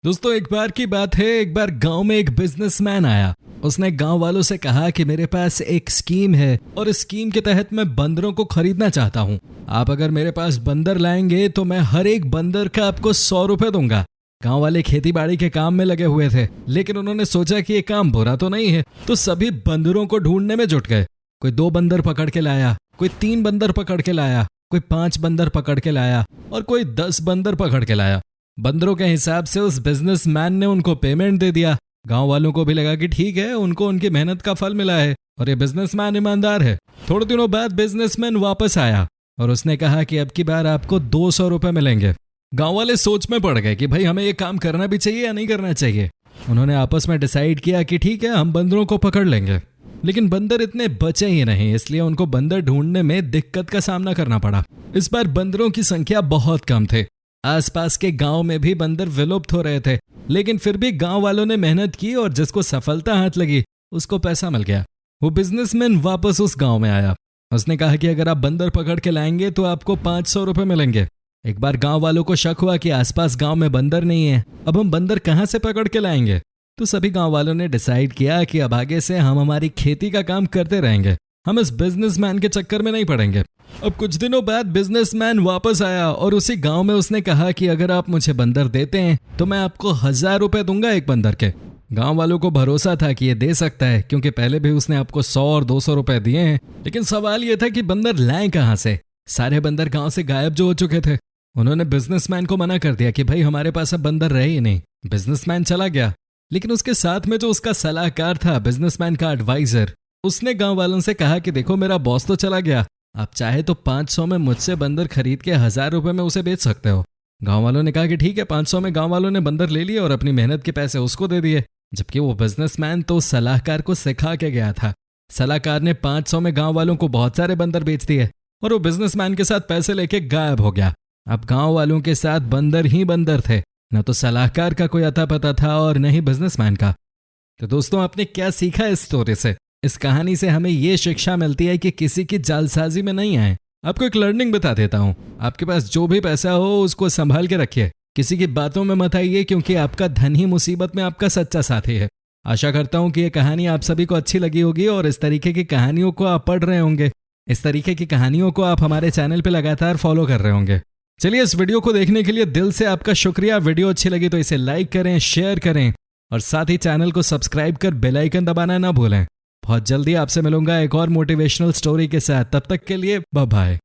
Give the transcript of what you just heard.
दोस्तों एक बार की बात है, एक बार गांव में एक बिजनेसमैन आया। उसने गांव वालों से कहा कि मेरे पास एक स्कीम है और इस स्कीम के तहत मैं बंदरों को खरीदना चाहता हूं। आप अगर मेरे पास बंदर लाएंगे तो मैं हर एक बंदर का आपको 100 रुपए दूंगा। गांव वाले खेती बाड़ी के काम में लगे हुए थे, लेकिन उन्होंने सोचा कि ये काम बुरा तो नहीं है, तो सभी बंदरों को ढूंढने में जुट गए। कोई 2 बंदर पकड़ के लाया, कोई 3 बंदर पकड़ के लाया, कोई 5 बंदर पकड़ के लाया और कोई 10 बंदर पकड़ के लाया। बंदरों के हिसाब से उस बिजनेसमैन ने उनको पेमेंट दे दिया। गांव वालों को भी लगा कि ठीक है, उनको उनकी मेहनत का फल मिला है और ये बिजनेसमैन ईमानदार है। थोड़े दिनों बाद बिजनेसमैन वापस आया और उसने कहा कि अब की बार आपको 200 रुपए मिलेंगे। गांव वाले सोच में पड़ गए कि भाई हमें ये काम करना भी चाहिए या नहीं करना चाहिए। उन्होंने आपस में डिसाइड किया कि ठीक है, हम बंदरों को पकड़ लेंगे। लेकिन बंदर इतने बचे ही नहीं, इसलिए उनको बंदर ढूंढने में दिक्कत का सामना करना पड़ा। इस बार बंदरों की संख्या बहुत कम थे। आसपास के गांव में भी बंदर विलुप्त हो रहे थे, लेकिन फिर भी गांव वालों ने मेहनत की और जिसको सफलता हाथ लगी उसको पैसा मिल गया। वो बिजनेसमैन वापस उस गांव में आया। उसने कहा कि अगर आप बंदर पकड़ के लाएंगे तो आपको 500 रुपए मिलेंगे। एक बार गांव वालों को शक हुआ कि आसपास गांव में बंदर नहीं है, अब हम बंदर कहां से पकड़ के लाएंगे। तो सभी गांव वालों ने डिसाइड किया कि अब आगे से हम हमारी खेती का काम करते रहेंगे, हम इस बिजनेसमैन के चक्कर में नहीं पड़ेंगे। अब कुछ दिनों बाद बिजनेसमैन वापस आया और उसी गांव में उसने कहा कि अगर आप मुझे बंदर देते हैं तो मैं आपको 1000 रुपए दूंगा एक बंदर के। गांव वालों को भरोसा था कि ये दे सकता है, क्योंकि पहले भी उसने आपको 100 और 200 रुपए दिए हैं। लेकिन सवाल ये था कि बंदर लाएं कहां से। सारे बंदर गांव से गायब जो हो चुके थे। उन्होंने बिजनेसमैन को मना कर दिया कि भाई हमारे पास अब बंदर रहे ही नहीं। बिजनेसमैन चला गया, लेकिन उसके साथ में जो उसका सलाहकार था, बिजनेसमैन का एडवाइजर, उसने गांव वालों से कहा कि देखो मेरा बॉस तो चला गया, आप चाहे तो 500 में मुझसे बंदर खरीद के 1000 रुपए में उसे बेच सकते हो। गांव वालों ने कहा कि ठीक है। 500 में गांव वालों ने बंदर ले लिए और अपनी मेहनत के पैसे उसको दे दिए, जबकि वो बिजनेसमैन तो सलाहकार को सिखा के गया था। सलाहकार ने 500 में गांव वालों को बहुत सारे बंदर बेच दिए और वो बिजनेसमैन के साथ पैसे लेके गायब हो गया। अब गांव वालों के साथ बंदर ही बंदर थे, न तो सलाहकार का कोई अता पता था और न ही बिजनेसमैन का। तो दोस्तों, आपने क्या सीखा इस स्टोरी से? इस कहानी से हमें ये शिक्षा मिलती है कि किसी की जालसाजी में नहीं आए। आपको एक लर्निंग बता देता हूँ, आपके पास जो भी पैसा हो उसको संभाल के रखिए, किसी की बातों में मत आइए, क्योंकि आपका धन ही मुसीबत में आपका सच्चा साथी है। आशा करता हूँ कि ये कहानी आप सभी को अच्छी लगी होगी और इस तरीके की कहानियों को आप पढ़ रहे होंगे। इस तरीके की कहानियों को आप हमारे चैनल पर लगातार फॉलो कर रहे होंगे। चलिए, इस वीडियो को देखने के लिए दिल से आपका शुक्रिया। वीडियो अच्छी लगी तो इसे लाइक करें, शेयर करें और साथ ही चैनल को सब्सक्राइब कर बेल आइकन दबाना ना भूलें। बहुत जल्दी आपसे मिलूंगा एक और मोटिवेशनल स्टोरी के साथ। तब तक के लिए बाय बाय।